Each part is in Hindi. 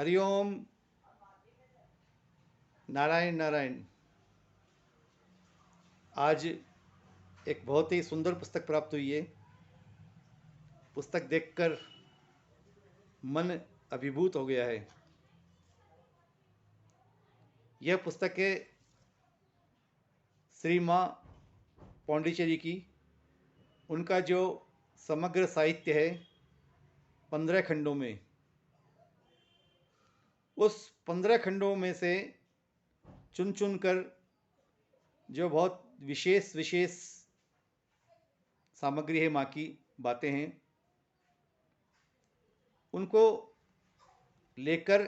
हरिओम। नारायण नारायण। आज एक बहुत ही सुंदर पुस्तक प्राप्त हुई है। पुस्तक देखकर मन अभिभूत हो गया है। यह पुस्तक है श्री माँ पौंडीचेरी की। उनका जो समग्र साहित्य है 15 खंडों में, उस 15 खंडों में से चुन चुन कर जो बहुत विशेष विशेष सामग्री है, माँ की बातें हैं, उनको लेकर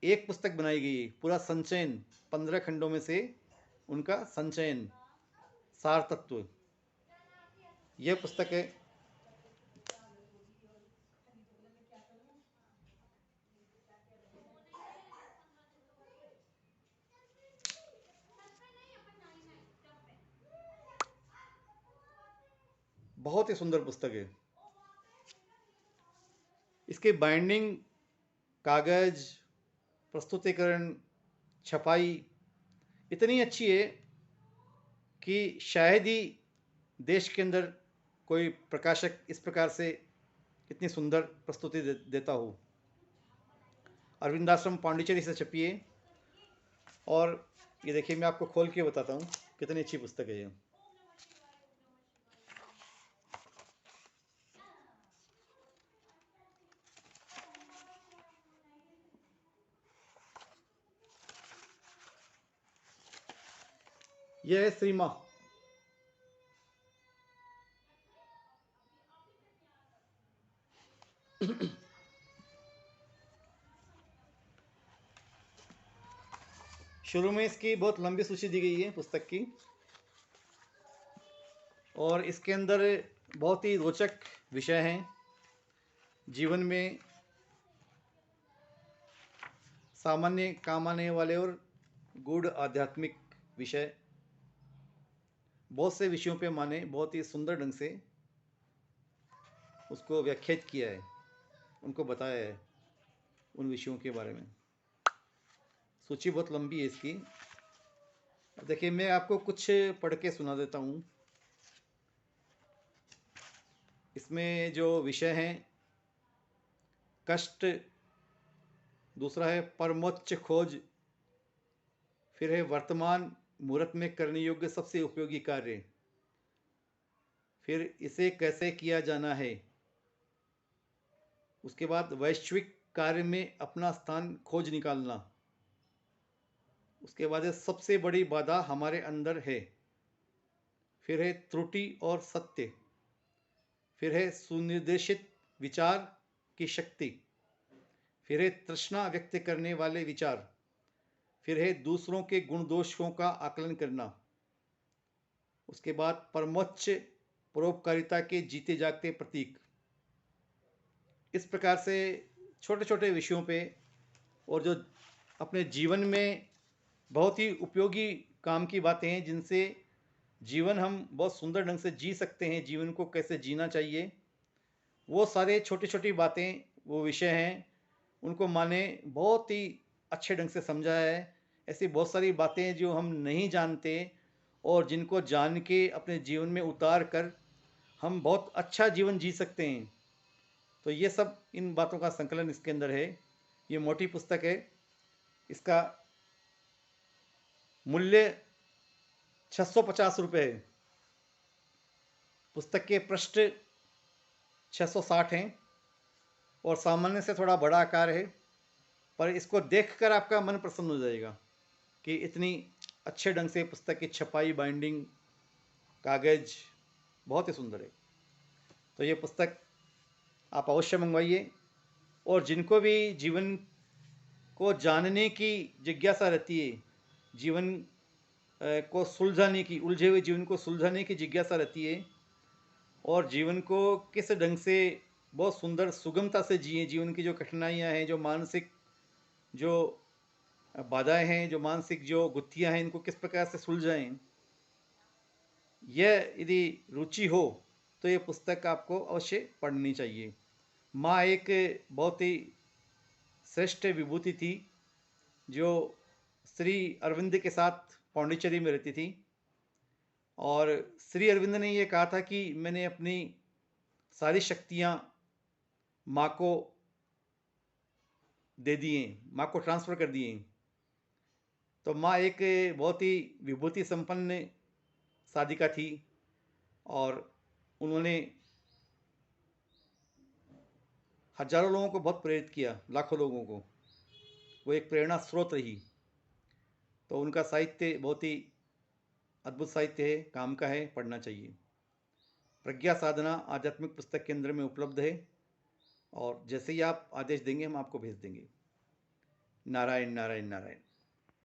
एक पुस्तक बनाई गई है। पूरा संचयन 15 खंडों में से उनका संचयन, सार तत्व, यह पुस्तक है। बहुत ही सुंदर पुस्तक है। इसके बाइंडिंग, कागज, प्रस्तुतिकरण, छपाई इतनी अच्छी है कि शायद ही देश के अंदर कोई प्रकाशक इस प्रकार से इतनी सुंदर प्रस्तुति देता हो। अरविंदाश्रम पांडिचेरी से छपी है। और ये देखिए, मैं आपको खोल के बताता हूँ कितनी अच्छी पुस्तक है ये। यह है श्री माँ। शुरू में इसकी बहुत लंबी सूची दी गई है पुस्तक की, और इसके अंदर बहुत ही रोचक विषय हैं। जीवन में सामान्य काम आने वाले और गूढ़ आध्यात्मिक विषय, बहुत से विषयों पे माने बहुत ही सुंदर ढंग से उसको व्याख्यात किया है, उनको बताया है उन विषयों के बारे में। सूची बहुत लंबी है इसकी। देखिए, मैं आपको कुछ पढ़ के सुना देता हूँ। इसमें जो विषय हैं, कष्ट, दूसरा है परमोच्च खोज, फिर है वर्तमान मुहूर्त में करने योग्य सबसे उपयोगी कार्य, फिर इसे कैसे किया जाना है, उसके बाद वैश्विक कार्य में अपना स्थान खोज निकालना, उसके बाद है सबसे बड़ी बाधा हमारे अंदर है, फिर है त्रुटि और सत्य, फिर है सुनिर्देशित विचार की शक्ति, फिर है तृष्णा व्यक्त करने वाले विचार, फिर है दूसरों के गुण दोषों का आकलन करना, उसके बाद परमोच्च परोपकारिता के जीते जागते प्रतीक। इस प्रकार से छोटे छोटे विषयों पे, और जो अपने जीवन में बहुत ही उपयोगी काम की बातें हैं, जिनसे जीवन हम बहुत सुंदर ढंग से जी सकते हैं, जीवन को कैसे जीना चाहिए, वो सारे छोटी छोटी बातें, वो विषय हैं, उनको माने बहुत ही अच्छे ढंग से समझाया है। ऐसी बहुत सारी बातें जो हम नहीं जानते और जिनको जान के अपने जीवन में उतार कर हम बहुत अच्छा जीवन जी सकते हैं। तो ये सब इन बातों का संकलन इसके अंदर है। ये मोटी पुस्तक है। इसका मूल्य 650 रुपये है। पुस्तक के पृष्ठ 660 हैं और सामान्य से थोड़ा बड़ा आकार है, पर इसको देखकर आपका मन प्रसन्न हो जाएगा कि इतनी अच्छे ढंग से पुस्तक की छपाई, बाइंडिंग, कागज बहुत ही सुंदर है। तो ये पुस्तक आप अवश्य मंगवाइए। और जिनको भी जीवन को जानने की जिज्ञासा रहती है, जीवन को सुलझाने की, उलझे हुए जीवन को सुलझाने की जिज्ञासा रहती है, और जीवन को किस ढंग से बहुत सुंदर सुगमता से जिए, जीवन की जो कठिनाइयाँ हैं, जो मानसिक जो बाधाएं हैं, जो मानसिक जो गुत्थियाँ हैं, इनको किस प्रकार से सुलझाएं, यह यदि रुचि हो तो ये पुस्तक आपको अवश्य पढ़नी चाहिए। माँ एक बहुत ही श्रेष्ठ विभूति थी जो श्री अरविंद के साथ पौंडीचेरी में रहती थी। और श्री अरविंद ने ये कहा था कि मैंने अपनी सारी शक्तियाँ माँ को दे दी हैं, माँ को ट्रांसफ़र कर दिए हैं। तो माँ एक बहुत ही विभूति संपन्न साधिका थी और उन्होंने हजारों लोगों को बहुत प्रेरित किया, लाखों लोगों को। वो एक प्रेरणा स्रोत रही। तो उनका साहित्य बहुत ही अद्भुत साहित्य है, काम का है, पढ़ना चाहिए। प्रज्ञा साधना आध्यात्मिक पुस्तक केंद्र में उपलब्ध है और जैसे ही आप आदेश देंगे हम आपको भेज देंगे। नारायण नारायण नारायण।